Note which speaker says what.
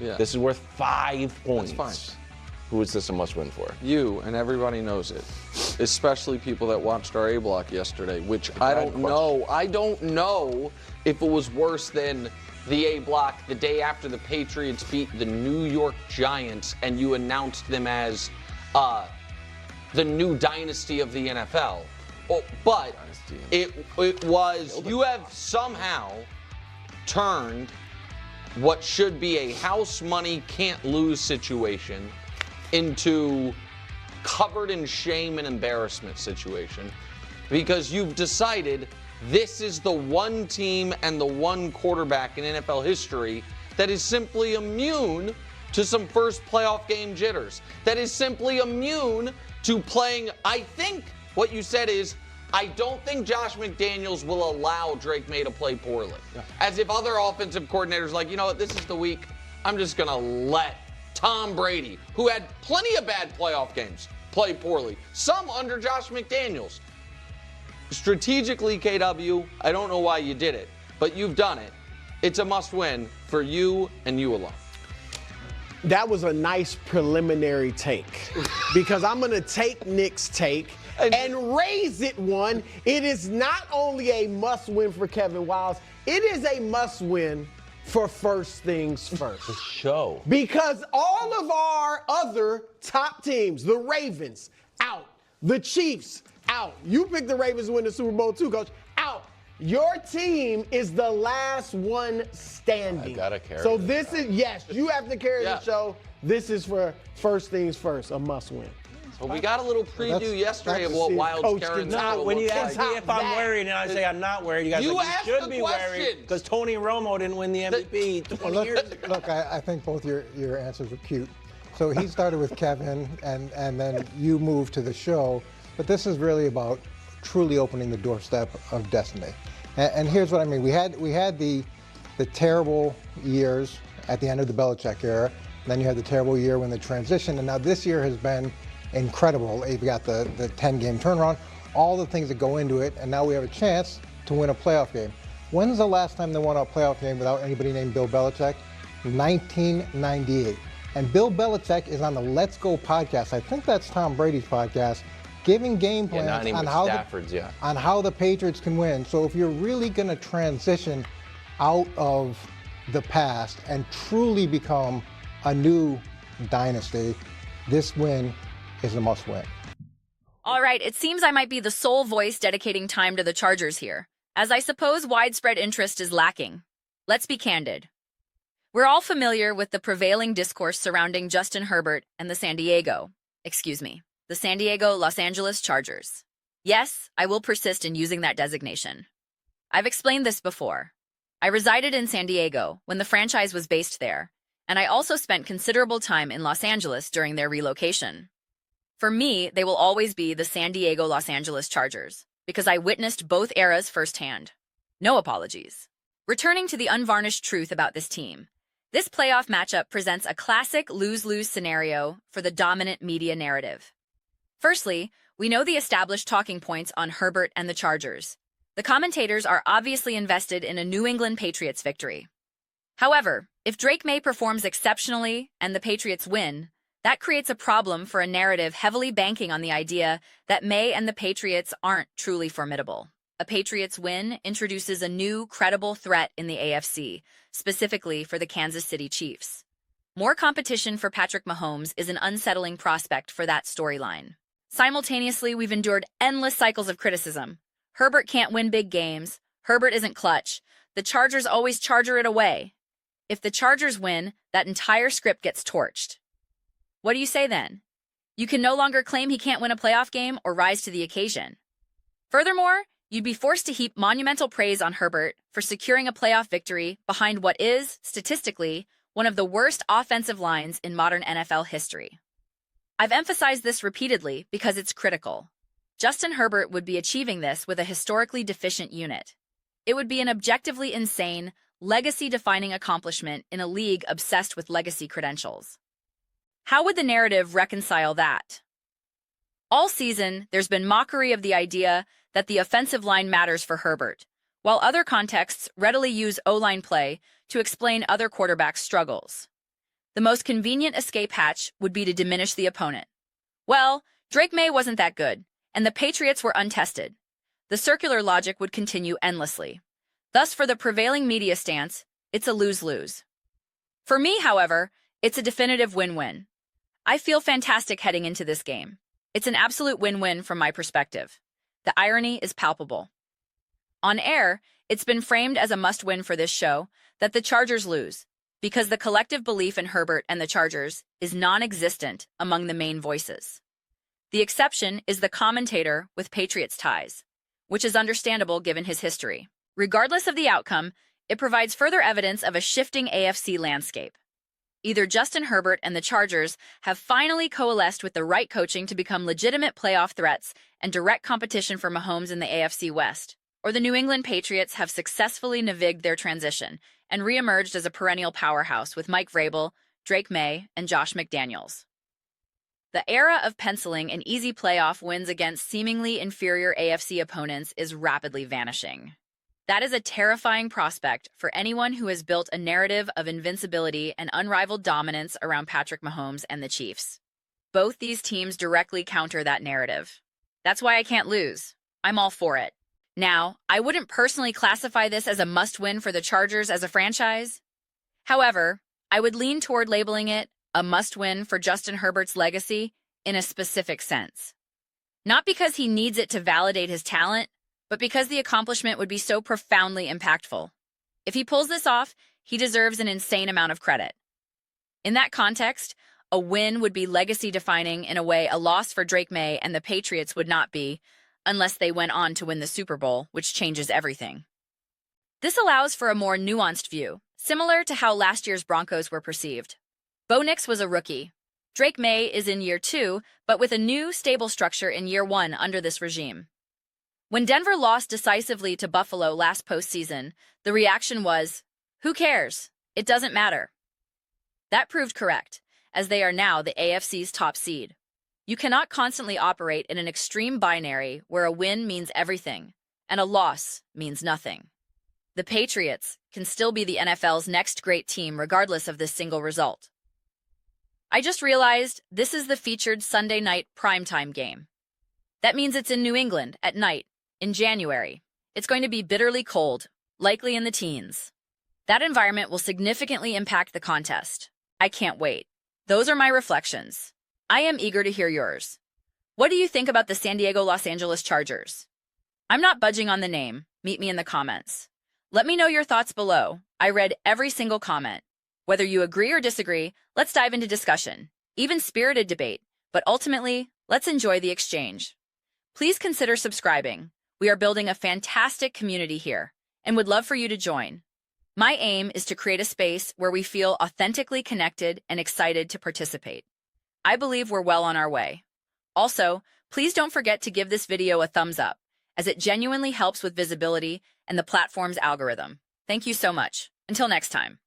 Speaker 1: Yeah.
Speaker 2: This is worth 5 points.
Speaker 1: That's fine.
Speaker 2: Who is this a must-win for?
Speaker 1: You, and everybody knows it. Especially people that watched our A block yesterday, which I don't know. I don't know if it was worse than the A block the day after the Patriots beat the New York Giants and you announced them as the new dynasty of the NFL. Oh, but it was, you have somehow turned what should be a house money can't lose situation into covered in shame and embarrassment situation, because you've decided this is the one team and the one quarterback in NFL history that is simply immune to some first playoff game jitters, that is simply immune to playing. I think what you said is, I don't think Josh McDaniels will allow Drake May to play poorly. Yeah. As if other offensive coordinators like, you know what, this is the week, I'm just going to let Tom Brady, who had plenty of bad playoff games, play poorly. Some under Josh McDaniels. Strategically, KW, I don't know why you did it, but you've done it. It's a must-win for you and you alone.
Speaker 3: That was a nice preliminary take, because I'm going to take Nick's take and raise it one. It is not only a must-win for Kevin Wiles, it is a must-win for First Things First.
Speaker 2: The show.
Speaker 3: Because all of our other top teams, the Ravens, out. The Chiefs, out. You picked the Ravens to win the Super Bowl too, Coach. Out. Your team is the last one standing.
Speaker 2: I gotta carry
Speaker 3: So
Speaker 2: this
Speaker 3: is, yes, you have to carry the show. This is for First Things First, a must-win.
Speaker 1: Well, we got a little preview yesterday of what Wild's carrying.
Speaker 4: When you ask me if I'm worried and I say I'm not worried, you guys you should be worried because Tony Romo didn't win the MVP 20 years ago.
Speaker 5: Look, I think both your answers were cute. So he started with Kevin, and then you moved to the show. But this is really about truly opening the doorstep of destiny. And here's what I mean. We had the terrible years at the end of the Belichick era. And then you had the terrible year when the transition. And now this year has been incredible. You've got the 10-game turnaround, all the things that go into it, and now we have a chance to win a playoff game. When's the last time they won a playoff game without anybody named Bill Belichick? 1998. And Bill Belichick is on the Let's Go podcast. I think that's Tom Brady's podcast, giving game plans on how the Patriots can win. So if you're really going to transition out of the past and truly become a new dynasty, this win is a must-win.
Speaker 6: All right, it seems I might be the sole voice dedicating time to the Chargers here, as I suppose widespread interest is lacking. Let's be candid. We're all familiar with the prevailing discourse surrounding Justin Herbert and the San Diego Los Angeles Chargers. Yes, I will persist in using that designation. I've explained this before. I resided in San Diego when the franchise was based there, and I also spent considerable time in Los Angeles during their relocation. For me, they will always be the San Diego Los Angeles Chargers, because I witnessed both eras firsthand. No apologies. Returning to the unvarnished truth about this team, this playoff matchup presents a classic lose-lose scenario for the dominant media narrative. Firstly, we know the established talking points on Herbert and the Chargers. The commentators are obviously invested in a New England Patriots victory. However, if Drake May performs exceptionally and the Patriots win, that creates a problem for a narrative heavily banking on the idea that May and the Patriots aren't truly formidable. A Patriots win introduces a new, credible threat in the AFC, specifically for the Kansas City Chiefs. More competition for Patrick Mahomes is an unsettling prospect for that storyline. Simultaneously, we've endured endless cycles of criticism. Herbert can't win big games. Herbert isn't clutch. The Chargers always charger it away. If the Chargers win, that entire script gets torched. What do you say then? You can no longer claim he can't win a playoff game or rise to the occasion. Furthermore, you'd be forced to heap monumental praise on Herbert for securing a playoff victory behind what is, statistically, one of the worst offensive lines in modern NFL history. I've emphasized this repeatedly because it's critical. Justin Herbert would be achieving this with a historically deficient unit. It would be an objectively insane, legacy-defining accomplishment in a league obsessed with legacy credentials. How would the narrative reconcile that? All season, there's been mockery of the idea that the offensive line matters for Herbert, while other contexts readily use O-line play to explain other quarterbacks' struggles. The most convenient escape hatch would be to diminish the opponent. Well, Drake May wasn't that good, and the Patriots were untested. The circular logic would continue endlessly. Thus, for the prevailing media stance, it's a lose-lose. For me, however, it's a definitive win-win. I feel fantastic heading into this game. It's an absolute win-win from my perspective. The irony is palpable. On air, it's been framed as a must-win for this show that the Chargers lose, because the collective belief in Herbert and the Chargers is non-existent among the main voices. The exception is the commentator with Patriots ties, which is understandable given his history. Regardless of the outcome, it provides further evidence of a shifting AFC landscape. Either Justin Herbert and the Chargers have finally coalesced with the right coaching to become legitimate playoff threats and direct competition for Mahomes in the AFC West, or the New England Patriots have successfully navigated their transition and reemerged as a perennial powerhouse with Mike Vrabel, Drake May, and Josh McDaniels. The era of penciling and easy playoff wins against seemingly inferior AFC opponents is rapidly vanishing. That is a terrifying prospect for anyone who has built a narrative of invincibility and unrivaled dominance around Patrick Mahomes and the Chiefs. Both these teams directly counter that narrative. That's why I can't lose. I'm all for it. Now, I wouldn't personally classify this as a must-win for the Chargers as a franchise. However, I would lean toward labeling it a must-win for Justin Herbert's legacy in a specific sense. Not because he needs it to validate his talent, but because the accomplishment would be so profoundly impactful. If he pulls this off, he deserves an insane amount of credit. In that context, a win would be legacy-defining in a way a loss for Drake May and the Patriots would not be, unless they went on to win the Super Bowl, which changes everything. This allows for a more nuanced view, similar to how last year's Broncos were perceived. Bo Nix was a rookie. Drake May is in year 2, but with a new, stable structure in year 1 under this regime. When Denver lost decisively to Buffalo last postseason, the reaction was, "Who cares? It doesn't matter." That proved correct, as they are now the AFC's top seed. You cannot constantly operate in an extreme binary where a win means everything and a loss means nothing. The Patriots can still be the NFL's next great team regardless of this single result. I just realized this is the featured Sunday night primetime game. That means it's in New England at night, in January. It's going to be bitterly cold, likely in the teens. That environment will significantly impact the contest. I can't wait. Those are my reflections. I am eager to hear yours. What do you think about the San Diego-Los Angeles Chargers? I'm not budging on the name. Meet me in the comments. Let me know your thoughts below. I read every single comment. Whether you agree or disagree, let's dive into discussion, even spirited debate, but ultimately, let's enjoy the exchange. Please consider subscribing. We are building a fantastic community here and would love for you to join. My aim is to create a space where we feel authentically connected and excited to participate. I believe we're well on our way. Also, please don't forget to give this video a thumbs up, as it genuinely helps with visibility and the platform's algorithm. Thank you so much. Until next time.